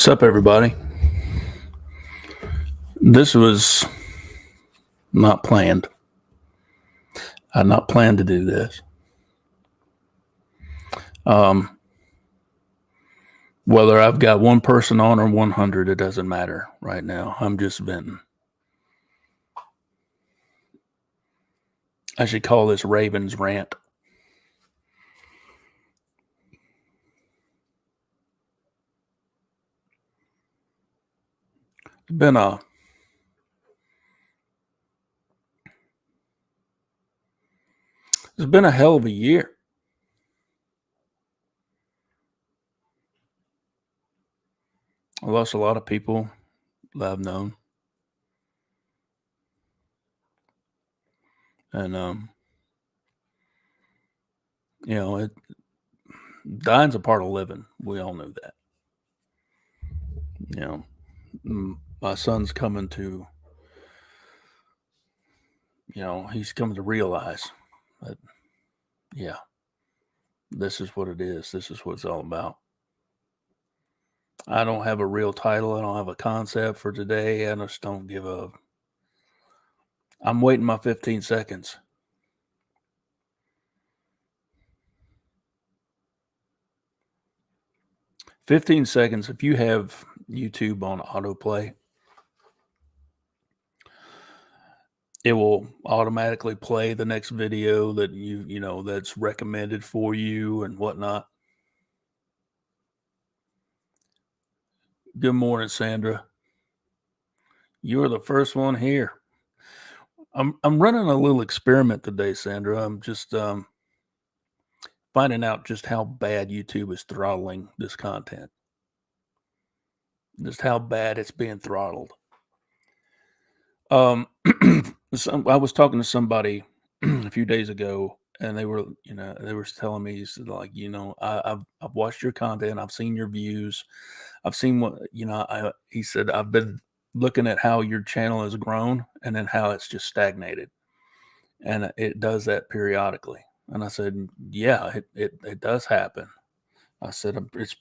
What's up, everybody? This was not planned. I had not planned to do this. Whether I've got one person on or 100, it doesn't matter right now. I'm just venting. I should call this Ravens rant. It's been a hell of a year. I lost a lot of people that I've known. And dying's a part of living. We all know that. My son's coming to, he's coming to realize that, yeah, this is what it is. This is what it's all about. I don't have a real title. I don't have a concept for today. I just don't give a. I'm waiting my 15 seconds. "15 seconds." If you have YouTube on autoplay, it will automatically play the next video that that's recommended for you and whatnot. Good morning, Sandra. You're the first one here. I'm running a little experiment today, Sandra. I'm just finding out just how bad YouTube is throttling this content. Just how bad it's being throttled. I was talking to somebody a few days ago, and they were telling me, like, I've watched your content, I've seen your views, I've seen what he said, I've been looking at how your channel has grown and then how it's just stagnated, and it does that periodically. And I said, yeah, it does happen. I said, it's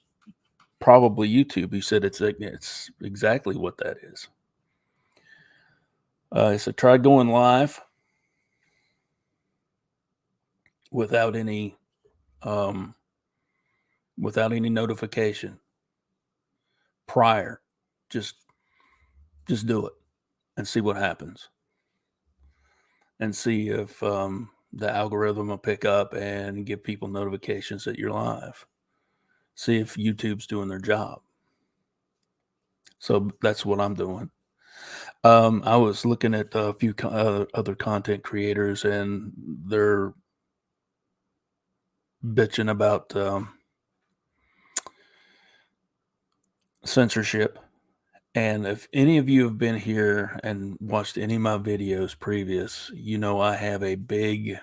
probably YouTube. He said it's exactly what that is. He said, try going live without any notification prior. Just do it and see what happens, and see if the algorithm will pick up and give people notifications that you're live. See if YouTube's doing their job. So that's what I'm doing. I was looking at a few other content creators, and they're bitching about censorship. And if any of you have been here and watched any of my videos previous, I have a big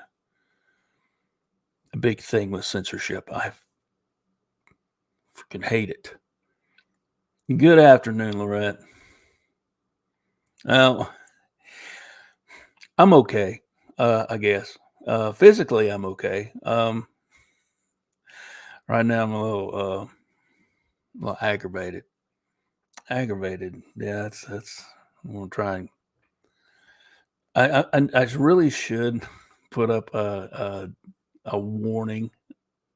thing with censorship. I freaking hate it. Good afternoon, Lorette. Well, I'm okay, I guess. Physically, I'm okay. Right now, I'm a little aggravated. Yeah, that's. I'm gonna try and. I really should put up a warning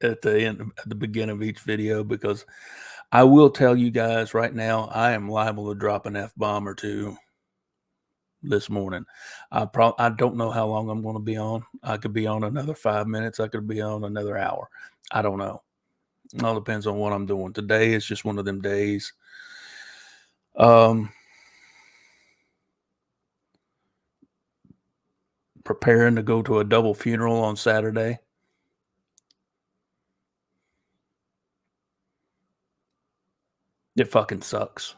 at the beginning of each video, because I will tell you guys right now, I am liable to drop an F-bomb or two this morning. I don't know how long I'm going to be on. I could be on another 5 minutes. I could be on another hour. I don't know. It all depends on what I'm doing. Today is just one of them days. Preparing to go to a double funeral on Saturday. It fucking sucks.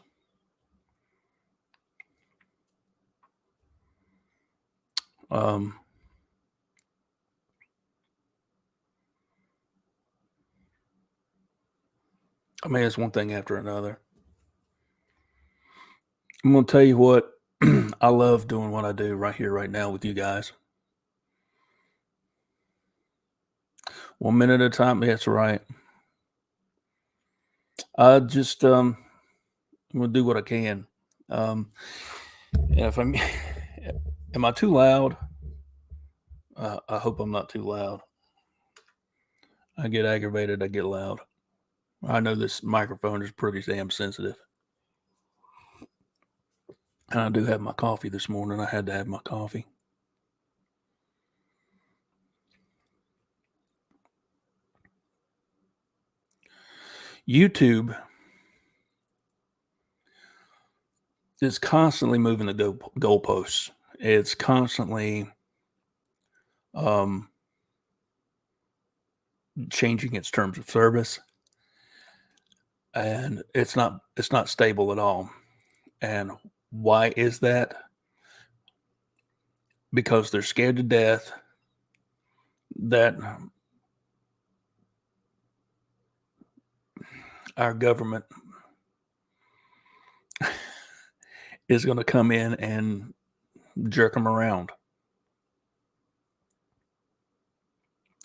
I mean, it's one thing after another. I'm going to tell you what, I love doing what I do right here, right now with you guys. 1 minute at a time. That's right. I just, I'm gonna do what I can. And if I'm, am I too loud? I hope I'm not too loud. I get aggravated. I get loud. I know this microphone is pretty damn sensitive. And I do have my coffee this morning. I had to have my coffee. YouTube is constantly moving the goalposts. It's constantly changing its terms of service, and it's not stable at all. And why is that? Because they're scared to death that our government is going to come in and jerk them around.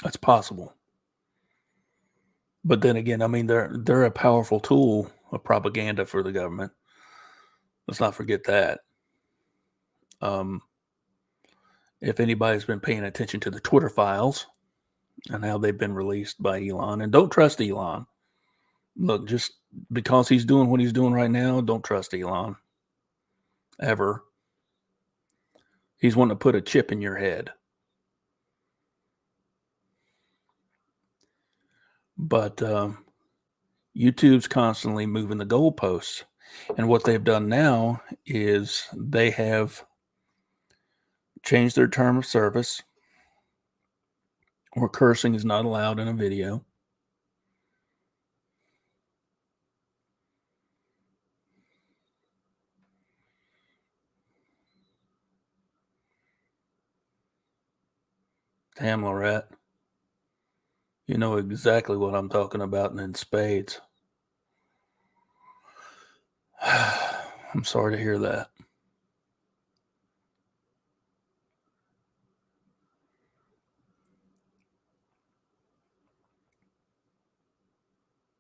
That's possible. But then again, I mean, they're a powerful tool of propaganda for the government. Let's not forget that. If anybody's been paying attention to the Twitter files and how they've been released by Elon, and don't trust Elon. Look, just because he's doing what he's doing right now, don't trust Elon. Ever. He's wanting to put a chip in your head. But YouTube's constantly moving the goalposts. And what they've done now is they have changed their term of service, where cursing is not allowed in a video. Damn, Lorette. You know exactly what I'm talking about, and in spades. I'm sorry to hear that.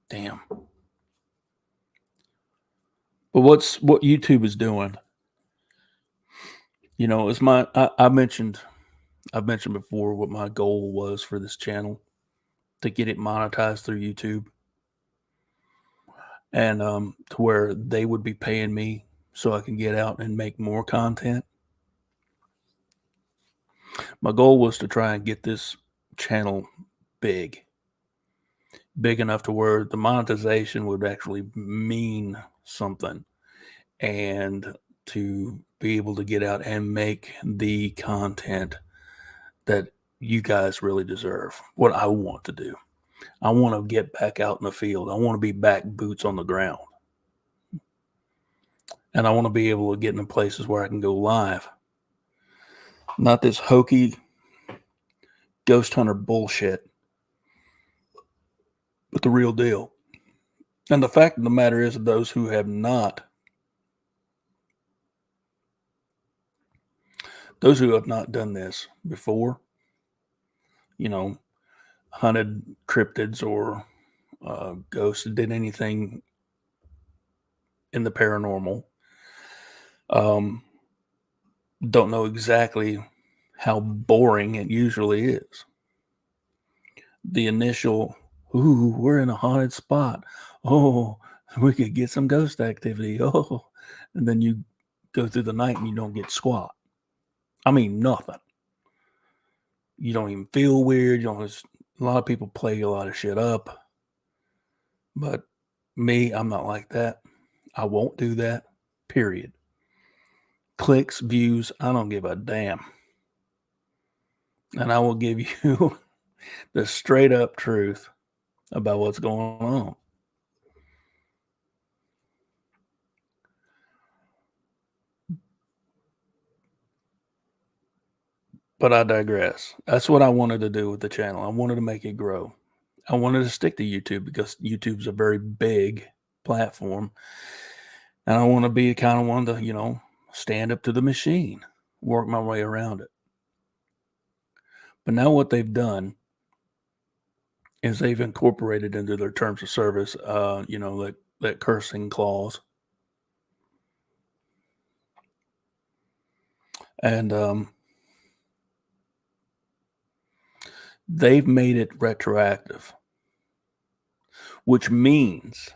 Damn. But what YouTube is doing, you know, is I've mentioned before what my goal was for this channel, to get it monetized through YouTube, and to where they would be paying me so I can get out and make more content. My goal was to try and get this channel big enough to where the monetization would actually mean something, and to be able to get out and make the content that you guys really deserve. What I want to do. I want to get back out in the field. I want to be back boots on the ground. And I want to be able to get into places where I can go live. Not this hokey ghost hunter bullshit, but the real deal. And the fact of the matter is, those who have not done this before, you know, hunted cryptids or ghosts, did anything in the paranormal, don't know exactly how boring it usually is. The initial, ooh, we're in a haunted spot. Oh, we could get some ghost activity. Oh, and then you go through the night and you don't get squat. I mean, nothing. You don't even feel weird. You don't. A lot of people play a lot of shit up, but me, I'm not like that. I won't do that. Period. Clicks, views, I don't give a damn. And I will give you the straight up truth about what's going on. But I digress. That's what I wanted to do with the channel. I wanted to make it grow. I wanted to stick to YouTube because YouTube's a very big platform. And I want to be kind of one to, you know, stand up to the machine, work my way around it. But now what they've done is they've incorporated into their terms of service, you know, that cursing clause. And they've made it retroactive, which means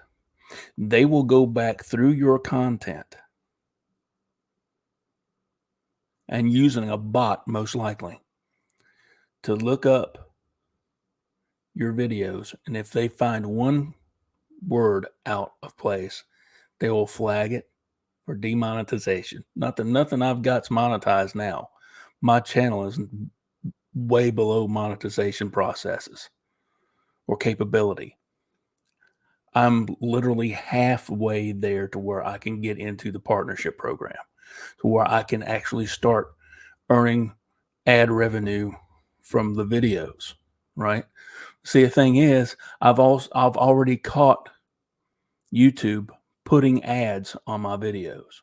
they will go back through your content and using a bot, most likely, to look up your videos. And if they find one word out of place, they will flag it for demonetization. Not that nothing I've got's monetized now. My channel is way below monetization processes or capability. I'm literally halfway there to where I can get into the partnership program, to where I can actually start earning ad revenue from the videos, right? See, the thing is, I've already caught YouTube putting ads on my videos.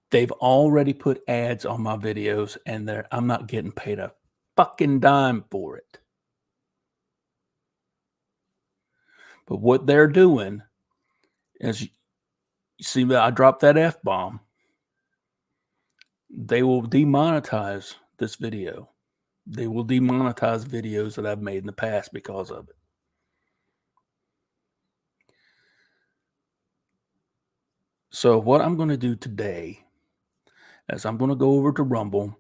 They've already put ads on my videos, and I'm not getting paid a fucking dime for it. But what they're doing is, you see, I dropped that F-bomb. They will demonetize this video. They will demonetize videos that I've made in the past because of it. So what I'm going to do today is I'm going to go over to Rumble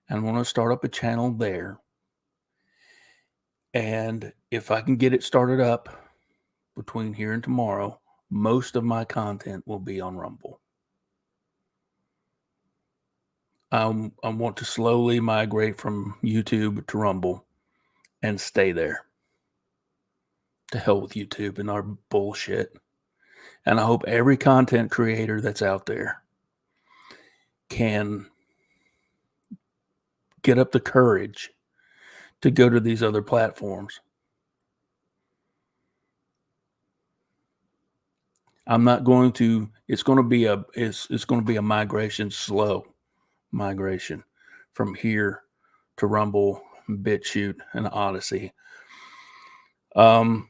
and I'm going to start up a channel there. And if I can get it started up between here and tomorrow, most of my content will be on Rumble. I want to slowly migrate from YouTube to Rumble and stay there. To hell with YouTube and our bullshit. And I hope every content creator that's out there can get up the courage to go to these other platforms. I'm not going to, it's going to be a migration, slow migration from here to Rumble, BitChute, and Odyssey. I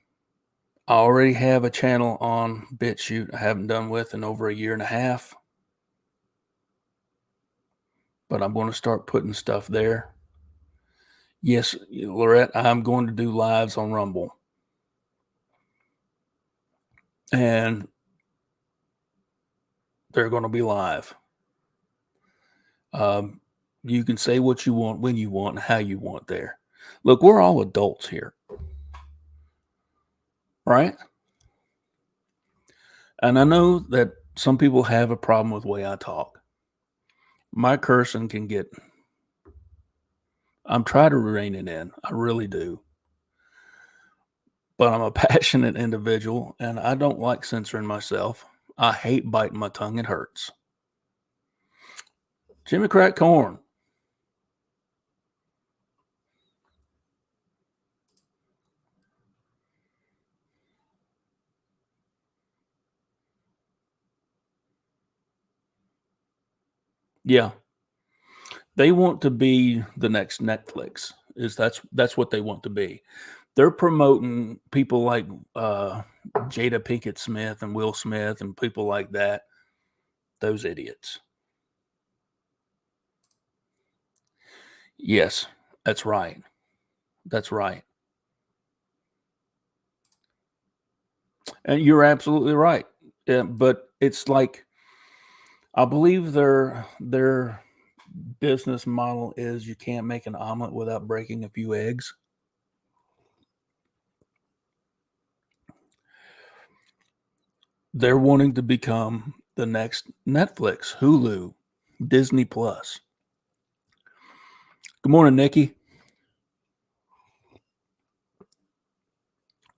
already have a channel on BitChute I haven't done with in over a year and a half. But I'm going to start putting stuff there. Yes, Lorette, I'm going to do lives on Rumble. And they're going to be live. You can say what you want, when you want, and how you want there. Look, we're all adults here. Right? And I know that some people have a problem with the way I talk. My cursing can get, I'm trying to rein it in. I really do. But I'm a passionate individual and I don't like censoring myself. I hate biting my tongue. It hurts. Jimmy Crack Corn. Yeah. They want to be the next Netflix. That's what they want to be. They're promoting people like Jada Pinkett Smith and Will Smith and people like that. Those idiots. Yes, that's right. That's right. And you're absolutely right. But it's like, I believe their business model is you can't make an omelet without breaking a few eggs. They're wanting to become the next Netflix, Hulu, Disney Plus. Good morning, Nikki.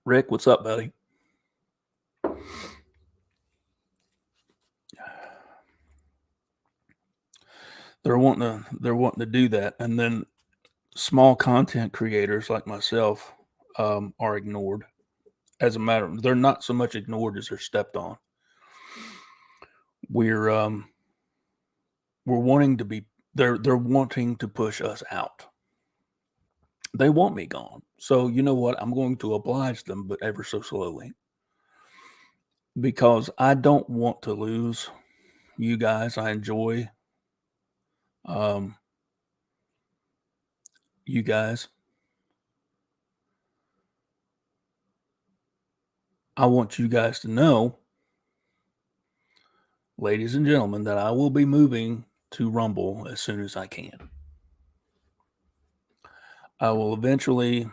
Rick, what's up, buddy? They're wanting to do that, and then small content creators like myself are ignored. As a matter, they're not so much ignored as they're stepped on. We're wanting to be. They're wanting to push us out. They want me gone. So you know what? I'm going to oblige them, but ever so slowly, because I don't want to lose you guys. I enjoy um, you guys. I want you guys to know, ladies and gentlemen, that I will be moving to Rumble as soon as I can. I will eventually,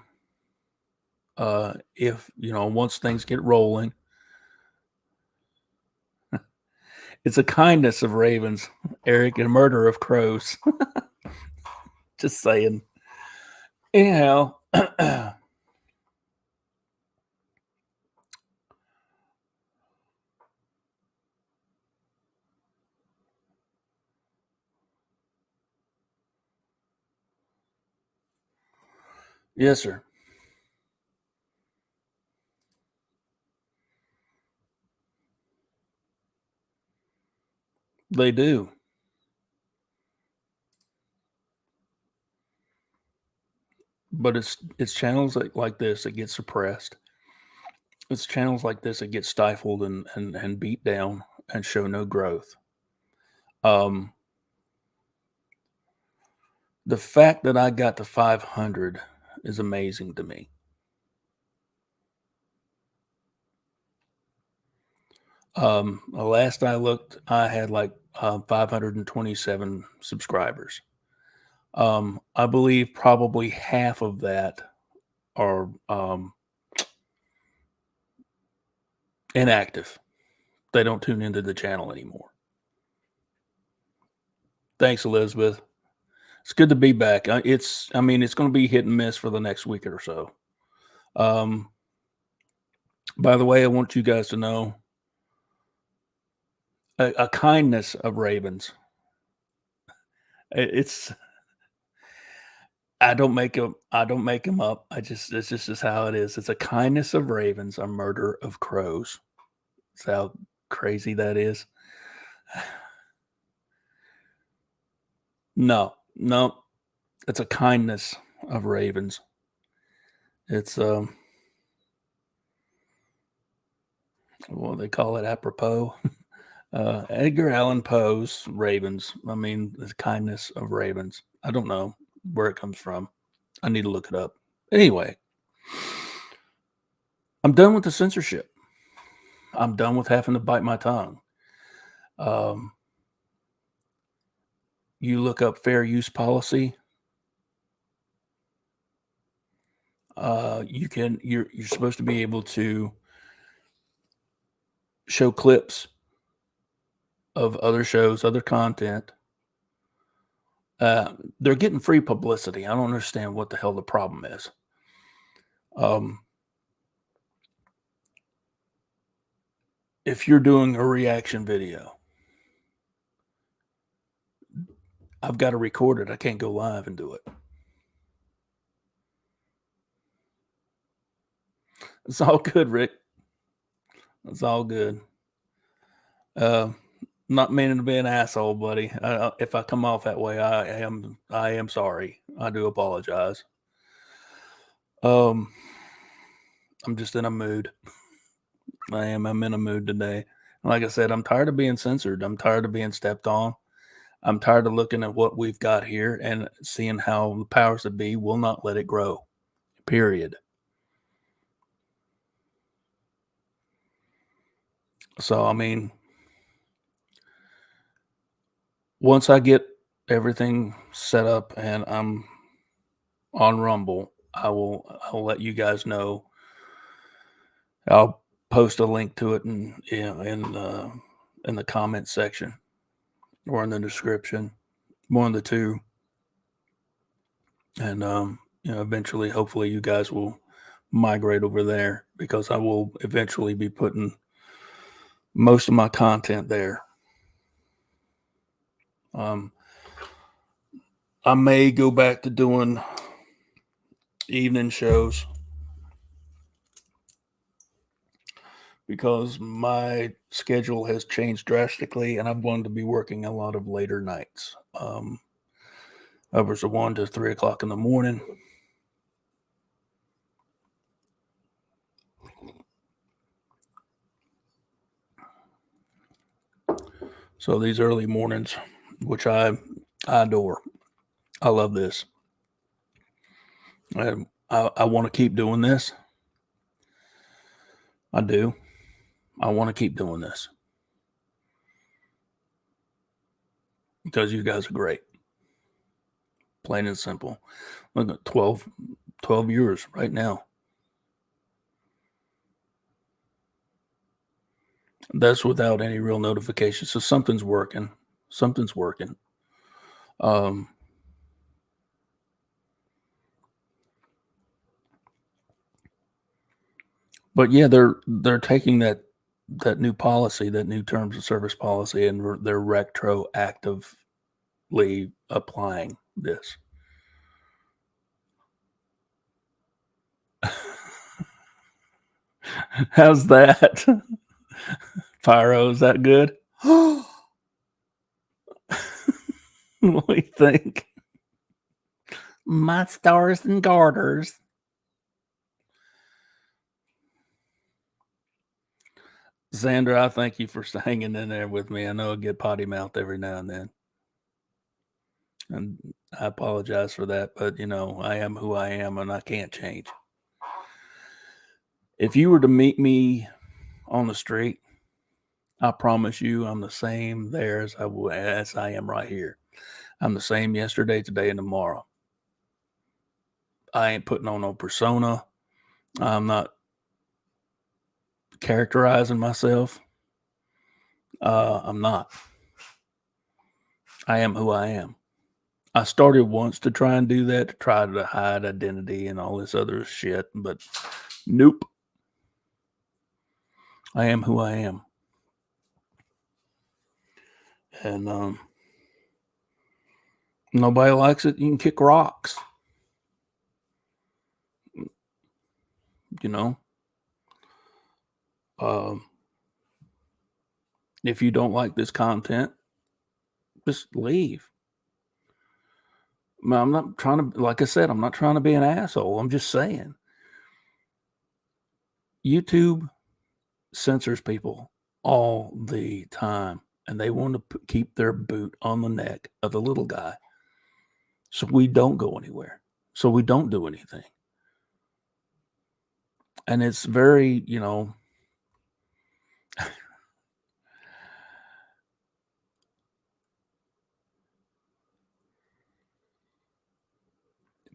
if once things get rolling, it's a kindness of ravens, Eric, and murder of crows. Just saying. Anyhow, yes, sir. They do. But it's channels like this that get suppressed. It's channels like this that get stifled and beat down and show no growth. Um, the fact that I got to 500 is amazing to me. Last I looked, I had like 527 subscribers. I believe probably half of that are inactive. They don't tune into the channel anymore. Thanks, Elizabeth. It's good to be back. It's going to be hit and miss for the next week or so. By the way, I want you guys to know a kindness of ravens. It's I don't make them. I don't make them up. It's just how it is. It's a kindness of ravens, a murder of crows. That's how crazy that is. No, no, it's a kindness of ravens. It's what they call it, apropos. Edgar Allan Poe's Ravens. I mean, the kindness of ravens. I don't know where it comes from. I need to look it up. Anyway, I'm done with the censorship. I'm done with having to bite my tongue. Um, you look up fair use policy. You're supposed to be able to show clips of other shows, other content. They're getting free publicity. I don't understand what the hell the problem is. If you're doing a reaction video, I've got to record it. I can't go live and do it. It's all good, Rick. It's all good. Not meaning to be an asshole, buddy. If I come off that way, I am sorry. I do apologize. I'm just in a mood. I'm in a mood today. Like I said, I'm tired of being censored. I'm tired of being stepped on. I'm tired of looking at what we've got here and seeing how the powers that be will not let it grow. Period. So, I mean, once I get everything set up and I'm on Rumble, I'll let you guys know. I'll post a link to it in the comment section or in the description, one of the two. And eventually, hopefully, you guys will migrate over there because I will eventually be putting most of my content there. I may go back to doing evening shows because my schedule has changed drastically and I'm going to be working a lot of later nights. Hours of 1 to 3 o'clock in the morning. So these early mornings, which I adore, I love this. I want to keep doing this. I do. I want to keep doing this because you guys are great. Plain and simple. Look at 12 viewers right now. That's without any real notifications. So something's working. Something's working. Um, but yeah, they're taking that new policy, that new terms of service policy, and they're retroactively applying this. How's that? Pyro, is that good? What do you think? My stars and garters. Xander, I thank you for hanging in there with me. I know I get potty mouth every now and then. And I apologize for that, but I am who I am and I can't change. If you were to meet me on the street, I promise you I'm the same there as I am right here. I'm the same yesterday, today, and tomorrow. I ain't putting on no persona. I'm not characterizing myself. I'm not. I am who I am. I started once to try and do that, to try to hide identity and all this other shit, but nope. I am who I am. And nobody likes it, you can kick rocks. You know? If you don't like this content, just leave. I'm not trying to, like I said, I'm not trying to be an asshole. I'm just saying. YouTube censors people all the time, and they want to keep their boot on the neck of the little guy. So we don't go anywhere. So we don't do anything. And it's very,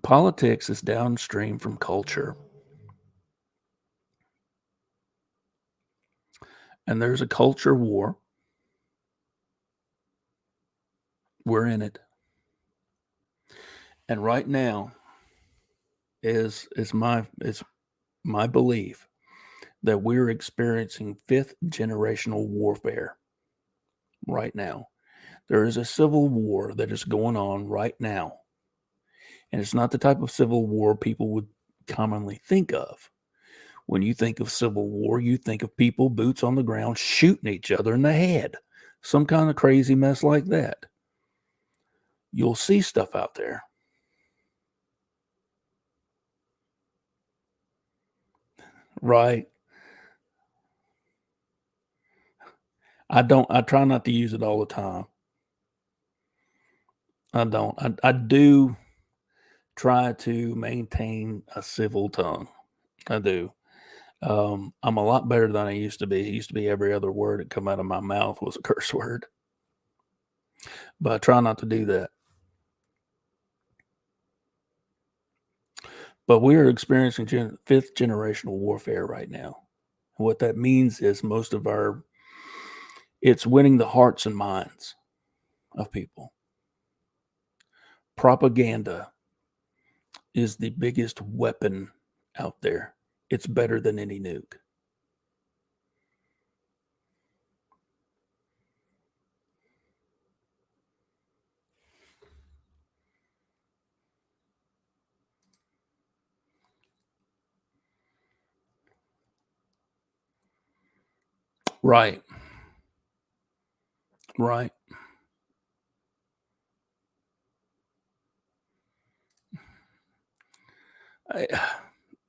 politics is downstream from culture. And there's a culture war. We're in it. And right now is my belief that we're experiencing fifth generational warfare right now. There is a civil war that is going on right now. And it's not the type of civil war people would commonly think of. When you think of civil war, you think of people boots on the ground shooting each other in the head. Some kind of crazy mess like that. You'll see stuff out there. Right. I try not to use it all the time. I don't. I do try to maintain a civil tongue. I do. I'm a lot better than I used to be. It used to be every other word that come out of my mouth was a curse word. But I try not to do that. But we are experiencing fifth generational warfare right now. What that means is it's winning the hearts and minds of people. Propaganda is the biggest weapon out there. It's better than any nuke. Right. Right.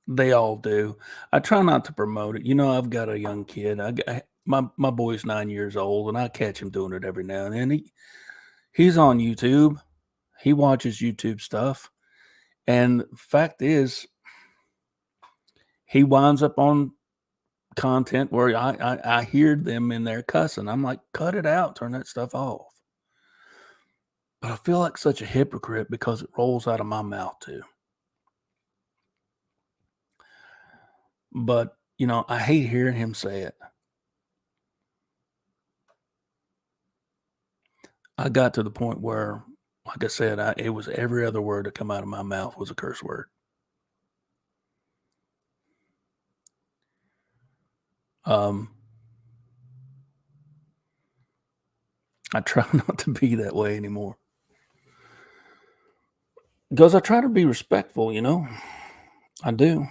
They all do. I try not to promote it. I've got a young kid. my boy's 9 years old, and I catch him doing it every now and then. He's on YouTube. He watches YouTube stuff, and fact is, he winds up on content where I hear them in there cussing. I'm like, "Cut it out. Turn that stuff off." But I feel like such a hypocrite because it rolls out of my mouth too. But, I hate hearing him say it. I got to the point where, like I said, it was every other word that come out of my mouth was a curse word. Um, I try not to be that way anymore because I try to be respectful. I do.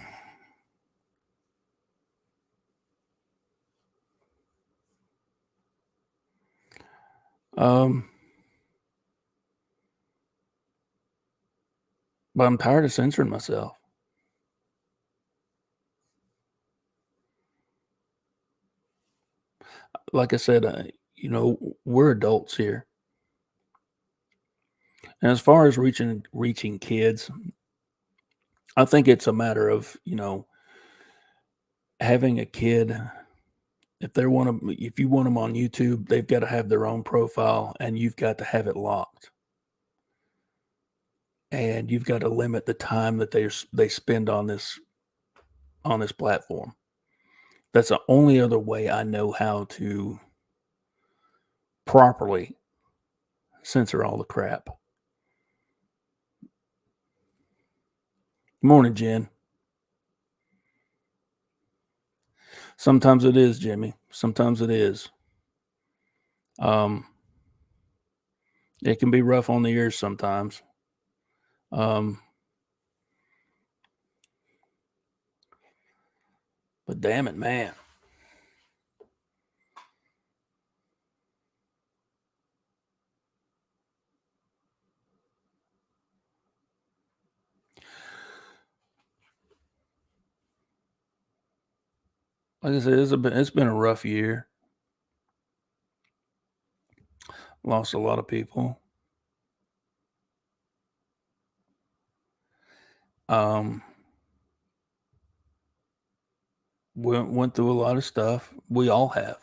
Um, but I'm tired of censoring myself. Like I said, we're adults here. And as far as reaching kids, I think it's a matter of, having a kid. If you want them on YouTube, they've got to have their own profile and you've got to have it locked. And you've got to limit the time that they spend on this platform. That's the only other way I know how to properly censor all the crap. Good morning, Jen. Sometimes it is, Jimmy. Sometimes it is. Um, it can be rough on the ears sometimes. Um, but damn it, man. Like I said, it's been a rough year. Lost a lot of people. Um, went through a lot of stuff. We all have.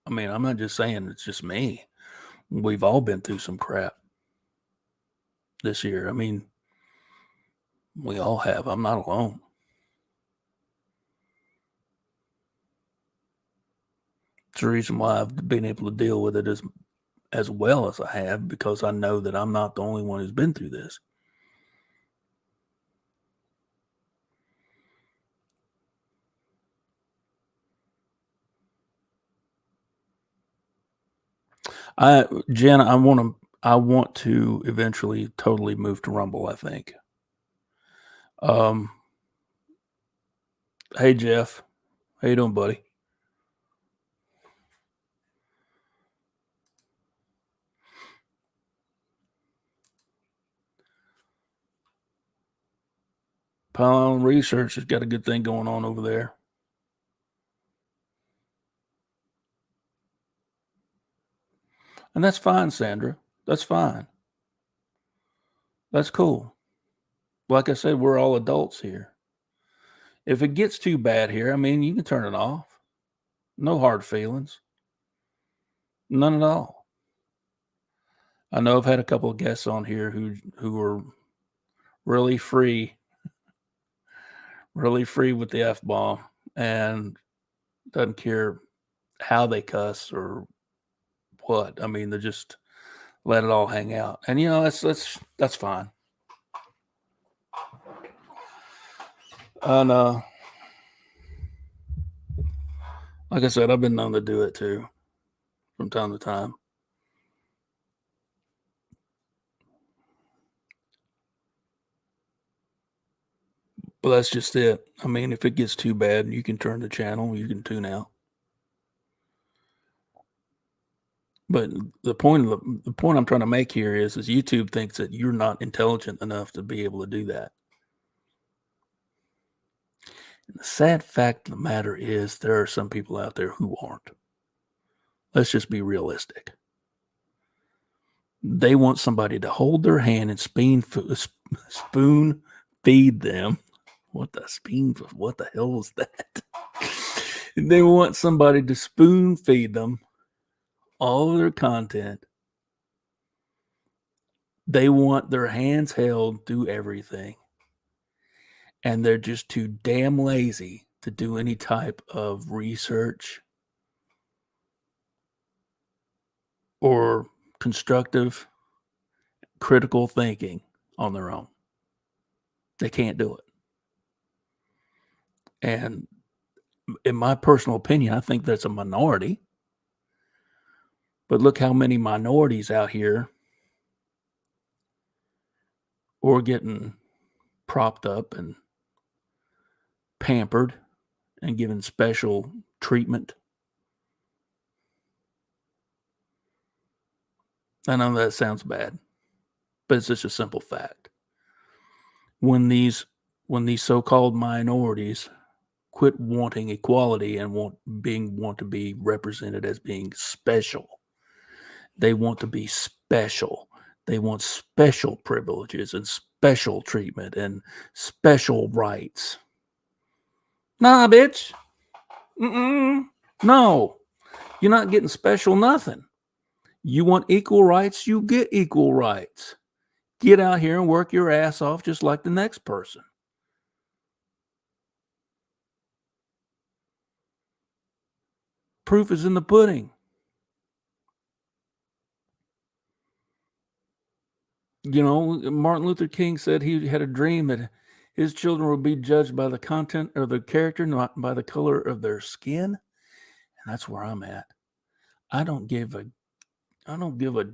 I mean, I'm not just saying it's just me. We've all been through some crap this year. I mean, we all have. I'm not alone. It's the reason why I've been able to deal with it as well as I have, because I know that I'm not the only one who's been through this. Jen, I want to eventually totally move to Rumble, I think. Um, hey Jeff, how you doing, buddy? Pylon Research has got a good thing going on over there. And that's fine, Sandra. That's fine. That's cool. Like I said, we're all adults here. If it gets too bad here, I mean, you can turn it off. No hard feelings. None at all. I know I've had a couple of guests on here who are really free with the F bomb and doesn't care how they cuss or what. I mean, they just let it all hang out. And that's fine. And like I said, I've been known to do it too from time to time. But that's just it. I mean, if it gets too bad, you can turn the channel, you can tune out. But the point I'm trying to make here is YouTube thinks that you're not intelligent enough to be able to do that. And the sad fact of the matter is there are some people out there who aren't. Let's just be realistic. They want somebody to hold their hand and spoon feed them. What the hell was that? They want somebody to spoon feed them all of their content. They want their hands held through everything. And they're just too damn lazy to do any type of research or constructive, critical thinking on their own. They can't do it. And in my personal opinion, I think that's a minority. But look how many minorities out here are getting propped up and pampered and given special treatment. I know that sounds bad, but it's just a simple fact. When these so-called minorities quit wanting equality and want to be represented as being special, they want to be special. They want special privileges and special treatment and special rights. Nah, bitch. No, you're not getting special nothing. You want equal rights, you get equal rights. Get out here and work your ass off just like the next person. Proof is in the pudding. You know, Martin Luther King said he had a dream that his children would be judged by the content or the character, not by the color of their skin. And that's where I'm at. I don't give a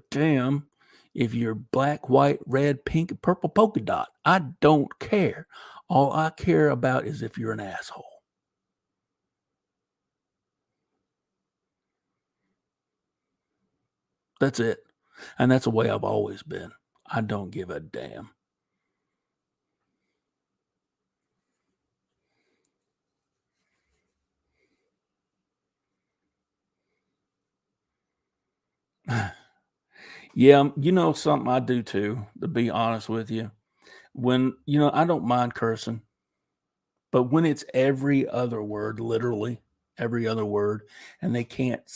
damn if you're black, white, red, pink, purple polka dot. I don't care. All I care about is if you're an asshole. That's it. And that's the way I've always been. I don't give a damn. Yeah, you know something I do too, to be honest with you. When, I don't mind cursing, but when it's every other word, literally every other word, and they can't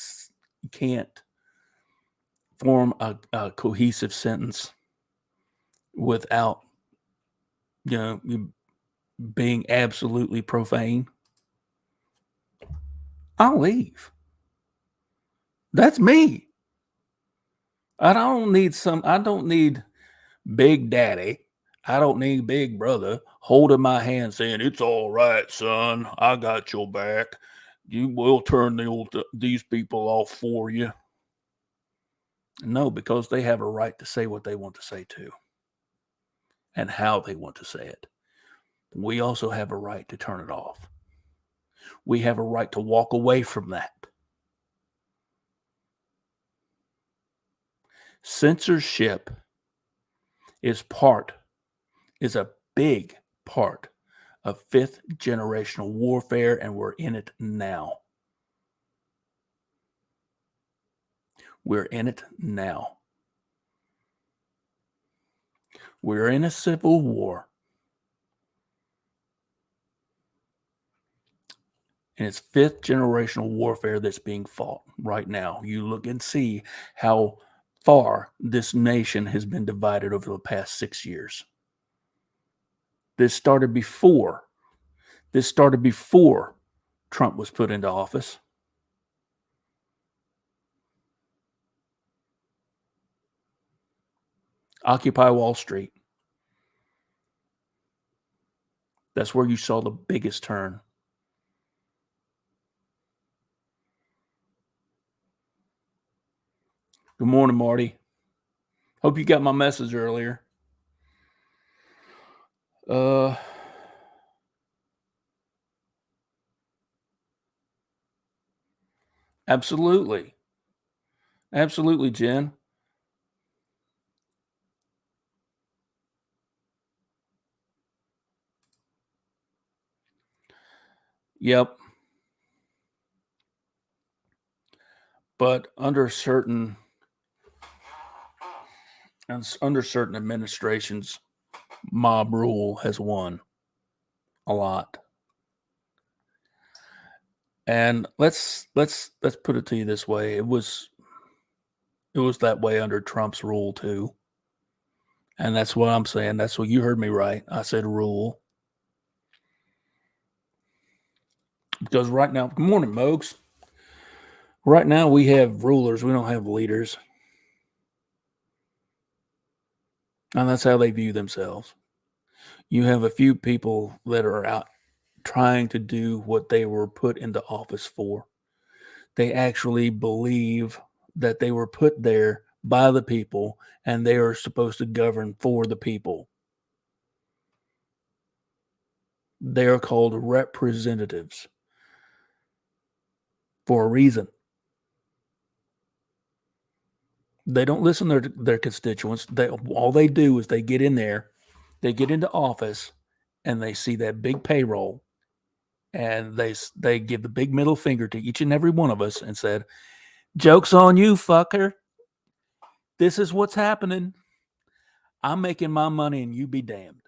form a cohesive sentence without, you being absolutely profane, I'll leave. That's me. I don't need Big Daddy. I don't need Big Brother holding my hand saying, "It's all right, son. I got your back. You will turn these people off for you." No, because they have a right to say what they want to say too, and how they want to say it. We also have a right to turn it off. We have a right to walk away from that. Censorship is a big part of fifth generational warfare, and we're in it now. We're in it now. We're in a civil war. And it's fifth generational warfare that's being fought right now. You look and see how far this nation has been divided over the past 6 years. This started before Trump was put into office. Occupy Wall Street. That's where you saw the biggest turn. Good morning, Marty. Hope you got my message earlier. Absolutely. Absolutely, Jen. Yep. But under certain administrations, mob rule has won a lot. And let's put it to you this way. It was that way under Trump's rule too. And that's what I'm saying. That's what you heard me right. I said rule. Because right now, good morning, Mogs. Right now we have rulers, we don't have leaders. And that's how they view themselves. You have a few people that are out trying to do what they were put into office for. They actually believe that they were put there by the people and they are supposed to govern for the people. They are called representatives for a reason. They don't listen to their constituents. All they do is they get in there, they get into office, and they see that big payroll, and they give the big middle finger to each and every one of us and said, "Joke's on you, fucker. This is what's happening. I'm making my money, and you be damned.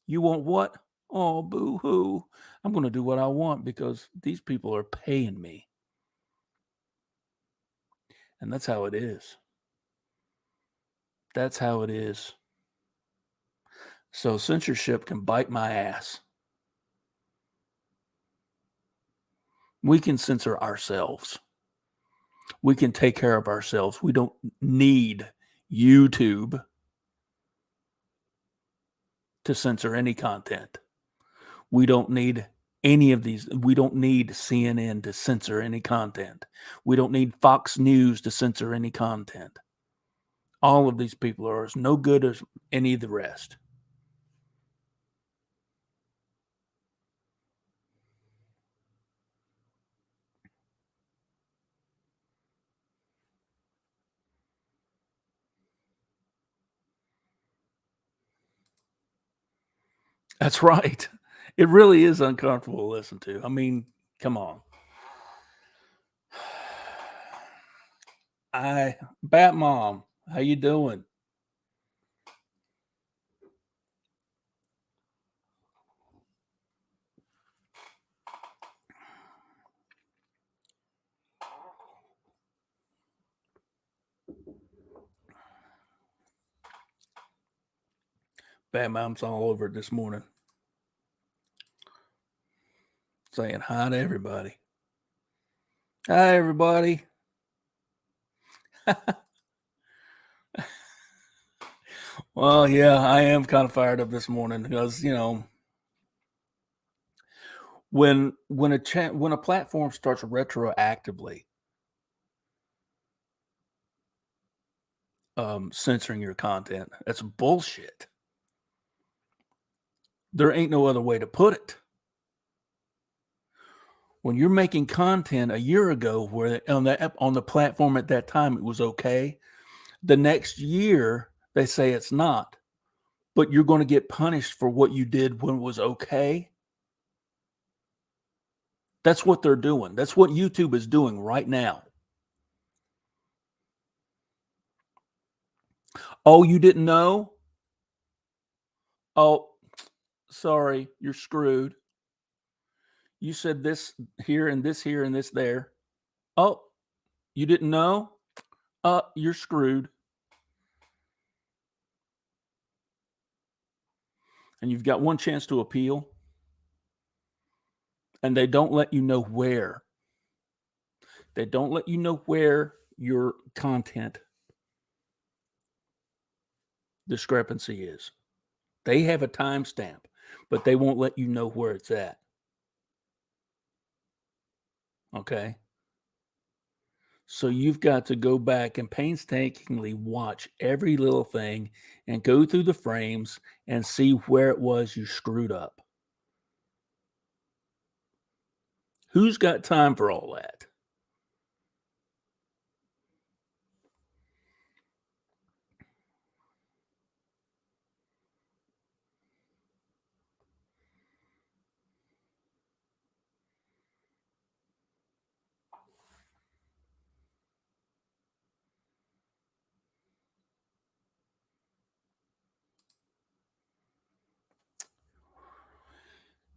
You want what? Oh, boo hoo. I'm going to do what I want because these people are paying me." And that's how it is. That's how it is. So censorship can bite my ass. We can censor ourselves. We can take care of ourselves. We don't need YouTube to censor any content. We don't need any of these. We don't need CNN to censor any content. We don't need Fox News to censor any content. All of these people are as no good as any of the rest. That's right. It really is uncomfortable to listen to. I mean, come on. Bat Mom, how you doing? Bat Mom's all over it this morning, saying hi to everybody. Hi, everybody. Well, yeah, I am kind of fired up this morning because when a platform starts retroactively censoring your content, that's bullshit. There ain't no other way to put it. When you're making content a year ago where on the platform at that time it was okay, the next year they say it's not, but you're going to get punished for what you did when it was okay. That's what they're doing. That's what YouTube is doing right now. Oh, you didn't know? Oh, sorry, you're screwed. You said this here and this there. Oh, you didn't know? You're screwed. And you've got one chance to appeal, and they don't let you know where. They don't let you know where your content discrepancy is. They have a timestamp, but they won't let you know where it's at. Okay? So you've got to go back and painstakingly watch every little thing and go through the frames and see where it was you screwed up. Who's got time for all that?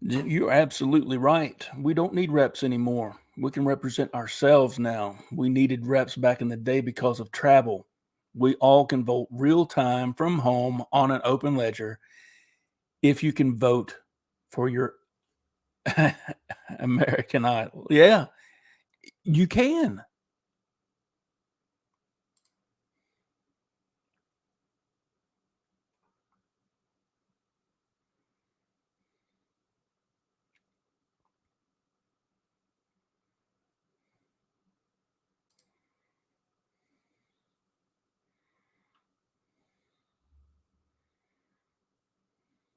You're absolutely right. We don't need reps anymore. We can represent ourselves now. We needed reps back in the day because of travel. We all can vote real time from home on an open ledger if you can vote for your American Idol. Yeah, you can.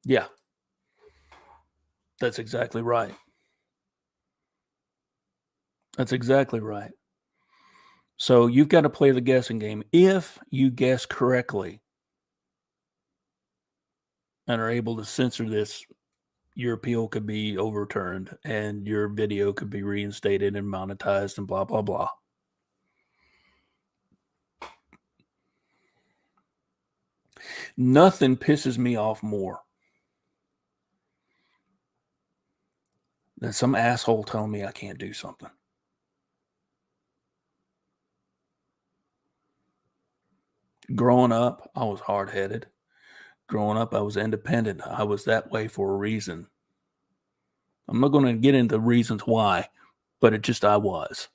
Yeah, that's exactly right. That's exactly right. So you've got to play the guessing game. If you guess correctly and are able to censor this, your appeal could be overturned and your video could be reinstated and monetized and blah, blah, blah. Nothing pisses me off more than some asshole telling me I can't do something. Growing up, I was hard headed. Growing up, I was independent. I was that way for a reason. I'm not going to get into reasons why, but it just I was.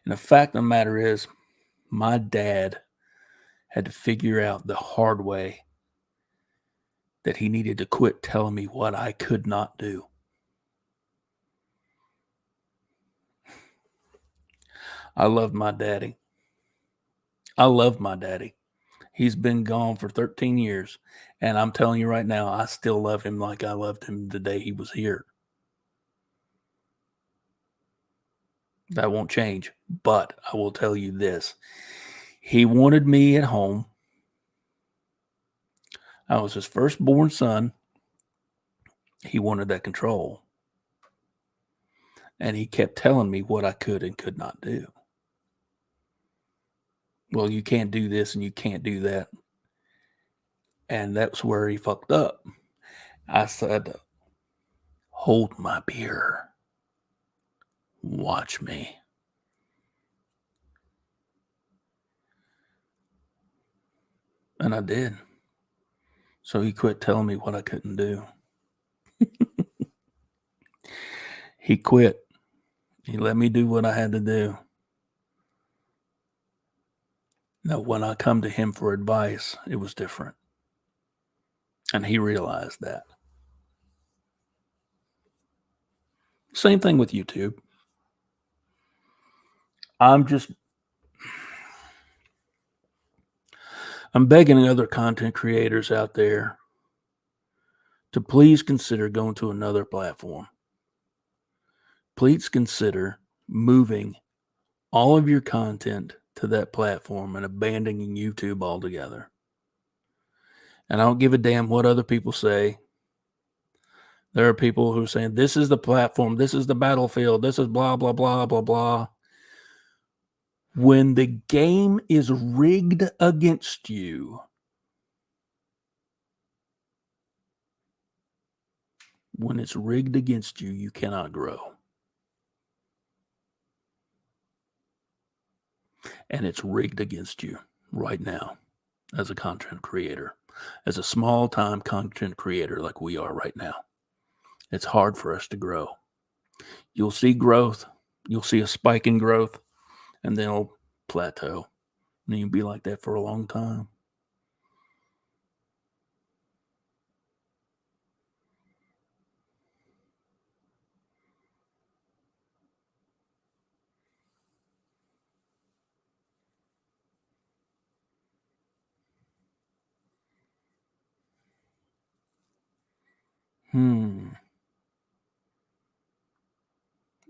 And the fact of the matter is, my dad had to figure out the hard way that he needed to quit telling me what I could not do. I loved my daddy. I love my daddy. He's been gone for 13 years. And I'm telling you right now, I still love him like I loved him the day he was here. That won't change. But I will tell you this, he wanted me at home. I was his firstborn son. He wanted that control. And he kept telling me what I could and could not do. Well, you can't do this and you can't do that. And that's where he fucked up. I said, hold my beer. Watch me. And I did. So he quit telling me what I couldn't do. He quit. He let me do what I had to do. Now, when I come to him for advice, it was different. And he realized that. Same thing with YouTube. I'm just, I'm begging other content creators out there to please consider going to another platform. Please consider moving all of your content to that platform and abandoning YouTube altogether. And I don't give a damn what other people say. There are people who are saying, this is the platform, this is the battlefield, this is blah, blah, blah, blah, blah. When the game is rigged against you, when it's rigged against you, you cannot grow. And it's rigged against you right now as a content creator, as a small time content creator like we are right now. It's hard for us to grow. You'll see growth, you'll see a spike in growth, and then it'll plateau. And you'll be like that for a long time.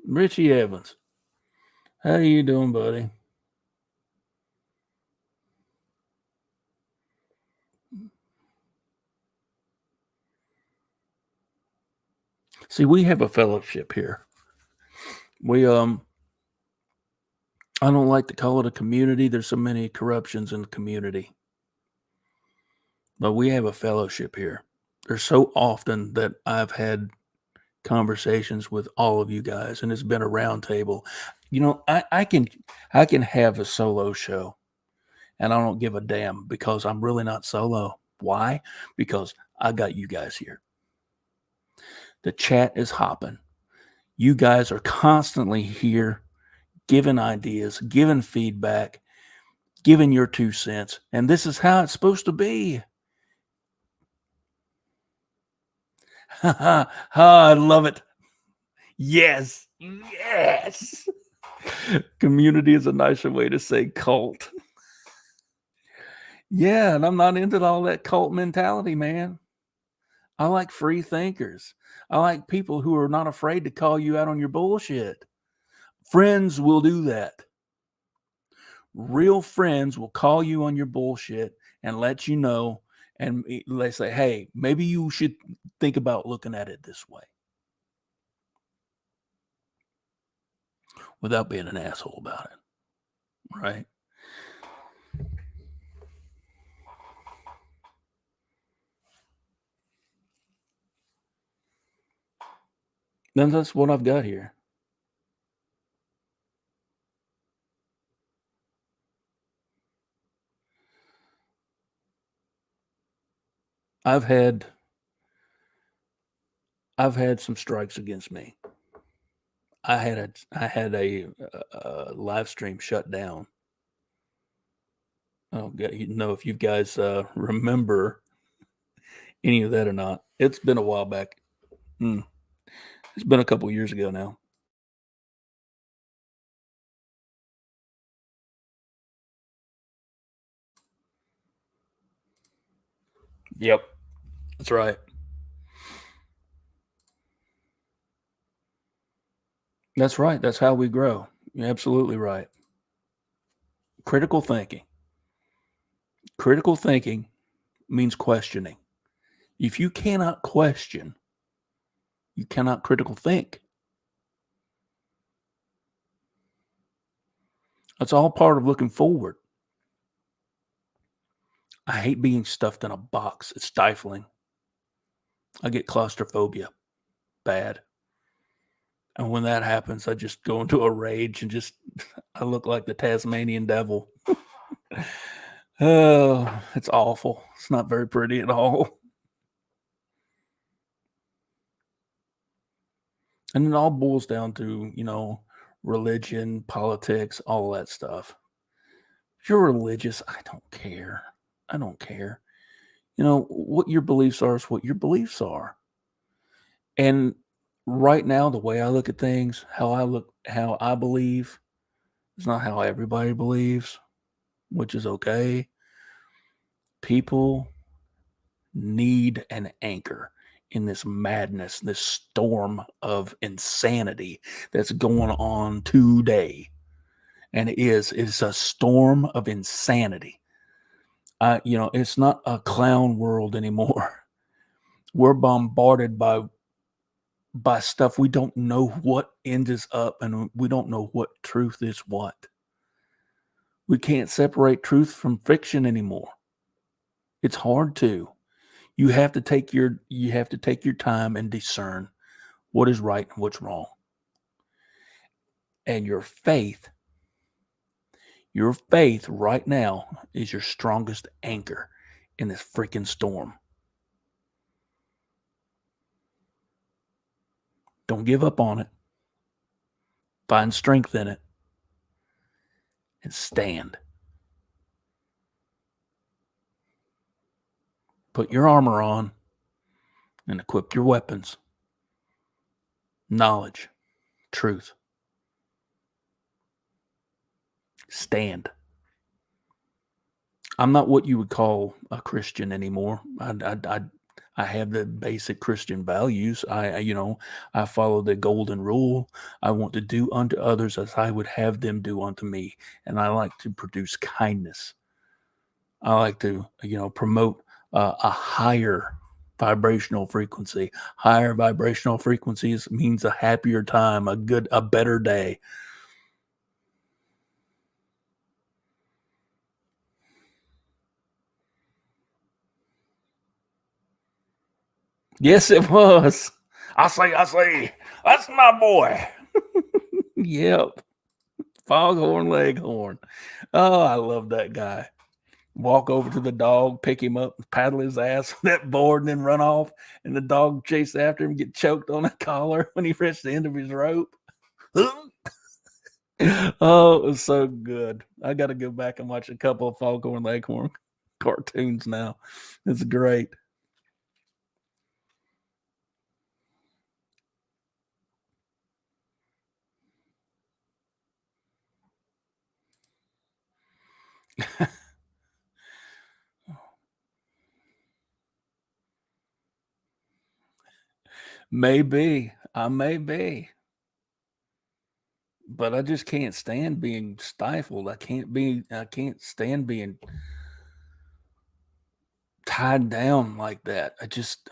Richie Evans, how you doing, buddy? See, we have a fellowship here. We I don't like to call it a community. There's so many corruptions in the community. But we have a fellowship here. there's so often that I've had conversations with all of you guys, and it's been a round table. I can have a solo show, and I don't give a damn because I'm really not solo. Why? Because I got you guys here. The chat is hopping. You guys are constantly here giving ideas, giving feedback, giving your 2 cents, and this is how it's supposed to be. Ha ha ha! I love it. Yes. Yes. Community is a nicer way to say cult. Yeah, and I'm not into all that cult mentality, man. I like free thinkers. I like people who are not afraid to call you out on your bullshit. Friends will do that. Real friends will call you on your bullshit and let you know, and they say, "Hey, maybe you should think about looking at it this way," without being an asshole about it, right? Then that's what I've got here. I've had I've had some strikes against me. I had a live stream shut down. Oh, you know if you guys remember any of that or not. It's been a while back. Mm, it's been a couple years ago now. Yep, that's right. That's right. That's how we grow. You're absolutely right. Critical thinking. Critical thinking means questioning. If you cannot question, you cannot critical think. That's all part of looking forward. I hate being stuffed in a box. It's stifling. I get claustrophobia bad. And when that happens, I just go into a rage and just I look like the Tasmanian devil. Oh, it's awful. It's not very pretty at all. And it all boils down to, religion, politics, all that stuff. If you're religious, I don't care. I don't care. What your beliefs are is what your beliefs are. And right now, the way I look at things, how I believe, is not how everybody believes, which is okay. People need an anchor in this madness, this storm of insanity that's going on today. And it's a storm of insanity. It's not a clown world anymore. We're bombarded by stuff we don't know what ends up, and we don't know what truth is what. We can't separate truth from fiction anymore. It's hard to. You have to take your time and discern what is right and what's wrong. And your faith right now is your strongest anchor in this freaking storm. Don't give up on it. Find strength in it and stand. Put your armor on and equip your weapons. Knowledge, truth. Stand. I'm not what you would call a Christian anymore. I have the basic Christian values. I follow the golden rule. I want to do unto others as I would have them do unto me, and I like to produce kindness. I like to, promote a higher vibrational frequency. Higher vibrational frequencies means a happier time, a better day. Yes, it was. I say, that's my boy. Yep. Foghorn Leghorn. Oh, I love that guy. Walk over to the dog, pick him up, paddle his ass with that board, and then run off. And the dog chase after him, get choked on a collar when he reached the end of his rope. Oh, it was so good. I got to go back and watch a couple of Foghorn Leghorn cartoons now. It's great. Maybe. I may be. But I just can't stand being stifled. I can't stand being tied down like that. I just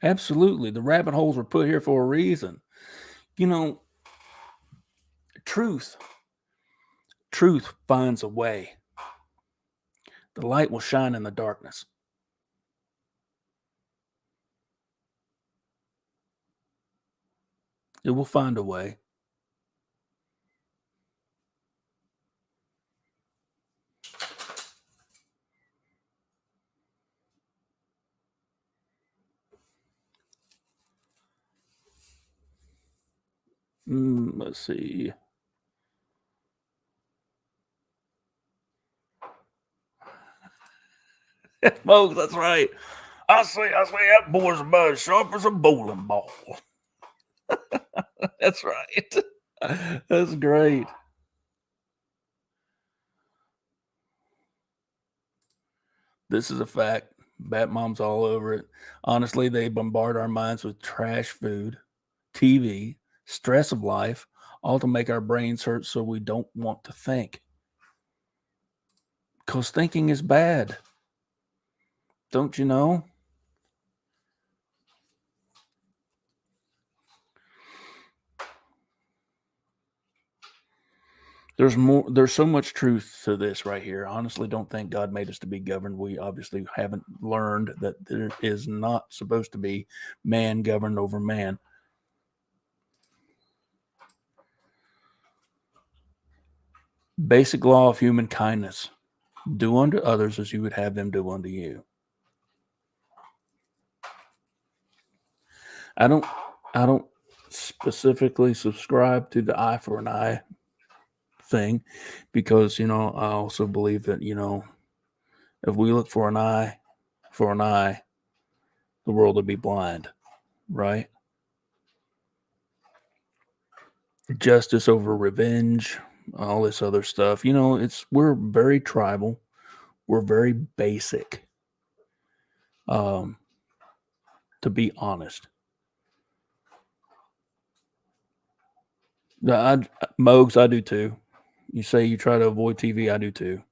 absolutely. The rabbit holes were put here for a reason. You know, truth. Truth finds a way. The light will shine in the darkness. It will find a way. Let's see. Folks, that's right. I say that boy's about as sharp as a bowling ball. That's right. That's great. This is a fact. Bat moms all over it. Honestly, they bombard our minds with trash food, TV, stress of life, all to make our brains hurt so we don't want to think. Because thinking is bad. Don't you know? There's so much truth to this right here. I honestly don't think God made us to be governed. We obviously haven't learned that there is not supposed to be man governed over man. Basic law of human kindness. Do unto others as you would have them do unto you. I don't I don't specifically subscribe to the eye for an eye thing because I also believe that if we look for an eye, the world would be blind, right? Justice over revenge, all this other stuff. We're very tribal, we're very basic. Um, to be honest, Mogs, I do too. You say you try to avoid TV, I do too.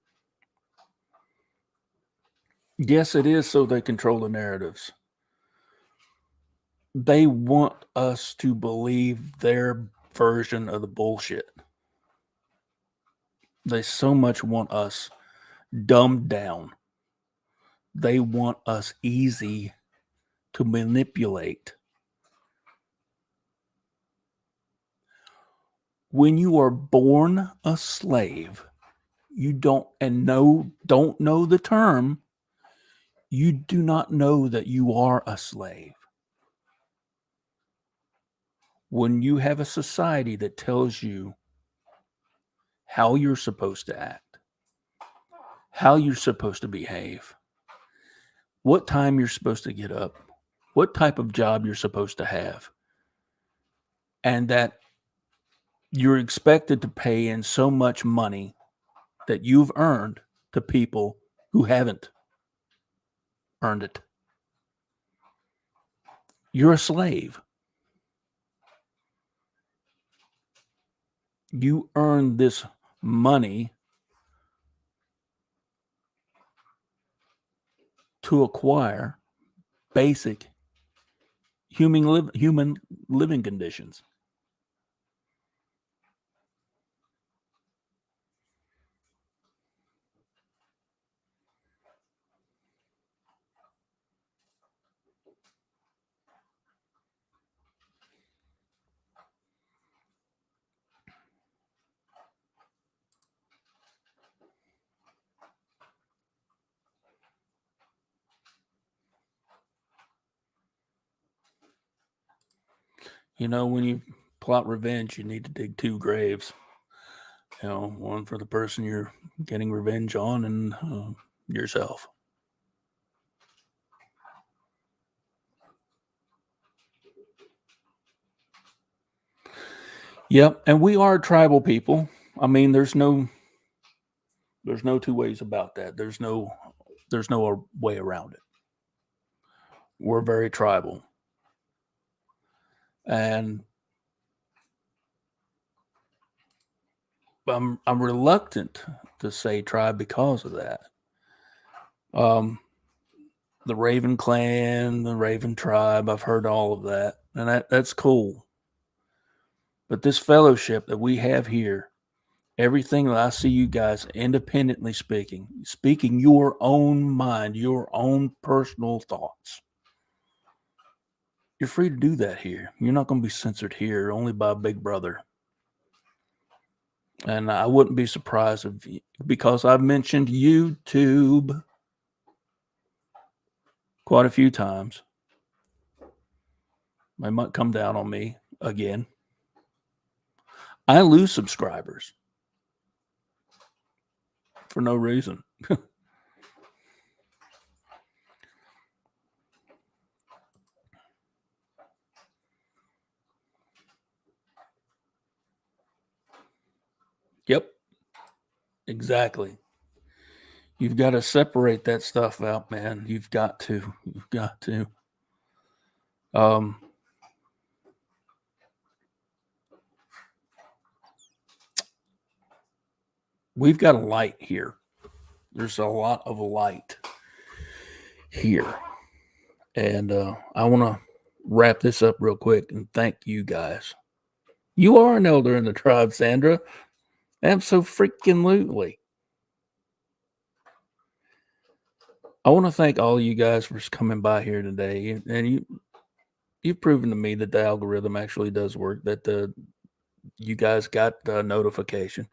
Yes, it is so they control the narratives. They want us to believe their version of the bullshit. They so much want us dumbed down. They want us easy to manipulate. When you are born a slave, you don't know the term, you do not know that you are a slave. When you have a society that tells you how you're supposed to act, how you're supposed to behave, what time you're supposed to get up, what type of job you're supposed to have, and that you're expected to pay in so much money that you've earned to people who haven't earned it. You're a slave. You earn this money to acquire basic human living conditions. When you plot revenge, you need to dig two graves. One for the person you're getting revenge on and yourself. Yep, and we are tribal people. I mean, there's no two ways about that. There's no way around it. We're very tribal. And I'm reluctant to say tribe because of that. The Raven clan, the Raven tribe, I've heard all of that. And that's cool. But this fellowship that we have here, everything that I see you guys independently speaking your own mind, your own personal thoughts. You're free to do that here. You're not going to be censored here, only by Big Brother. And I wouldn't be surprised because I've mentioned YouTube quite a few times. They might come down on me again. I lose subscribers for no reason. Yep, exactly. You've got to separate that stuff out, man. You've got to. We've got a light here. There's a lot of light here. And I want to wrap this up real quick and thank you guys. You are an elder in the tribe, Sandra. Absolutely. I want to thank all of you guys for coming by here today. And you've proven to me that the algorithm actually does work, that you guys got the notification,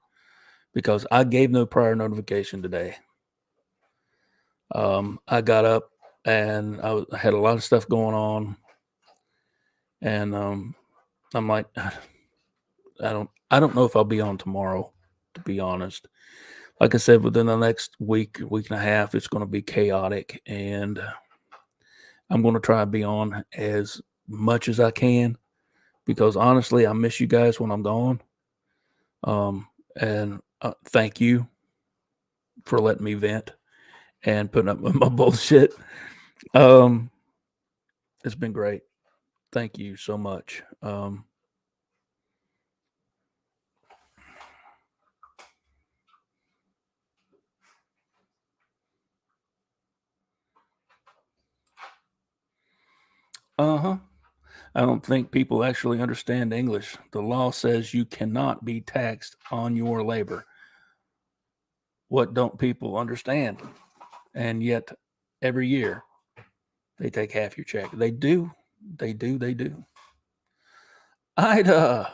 because I gave no prior notification today. I got up and I had a lot of stuff going on, and I'm like, I don't know if I'll be on tomorrow, to be honest. Like I said, within the next week and a half, it's going to be chaotic, and I'm going to try to be on as much as I can, because honestly, I miss you guys when I'm gone. And thank you for letting me vent and putting up with my bullshit. It's been great. Thank you so much. I don't think people actually understand English. The law says you cannot be taxed on your labor. What don't people understand? And yet, every year, they take half your check. They do. They do. They do. Ida.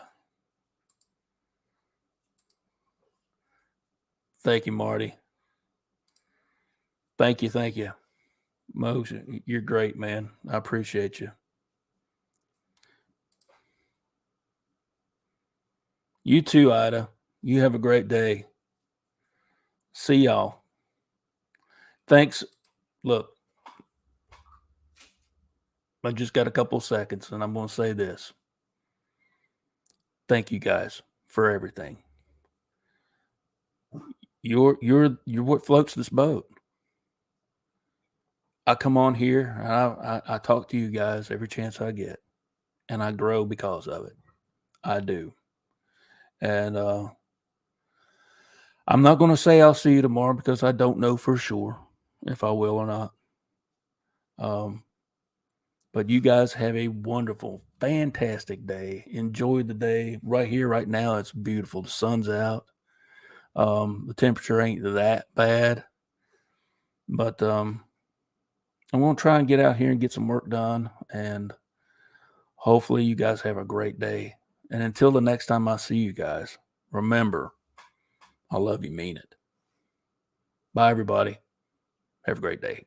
Thank you, Marty. Thank you. Thank you. Mose, you're great, man. I appreciate you. You too, Ida. You have a great day. See y'all. Thanks. Look, I just got a couple seconds and I'm going to say this. Thank you guys for everything. You're what floats this boat. I come on here and I talk to you guys every chance I get, and I grow because of it. I do. And I'm not going to say I'll see you tomorrow because I don't know for sure if I will or not. But you guys have a wonderful, fantastic day. Enjoy the day. Right here, right now, it's beautiful. The sun's out. The temperature ain't that bad. But I'm going to try and get out here and get some work done. And hopefully you guys have a great day. And until the next time I see you guys, remember, I love you, mean it. Bye, everybody. Have a great day.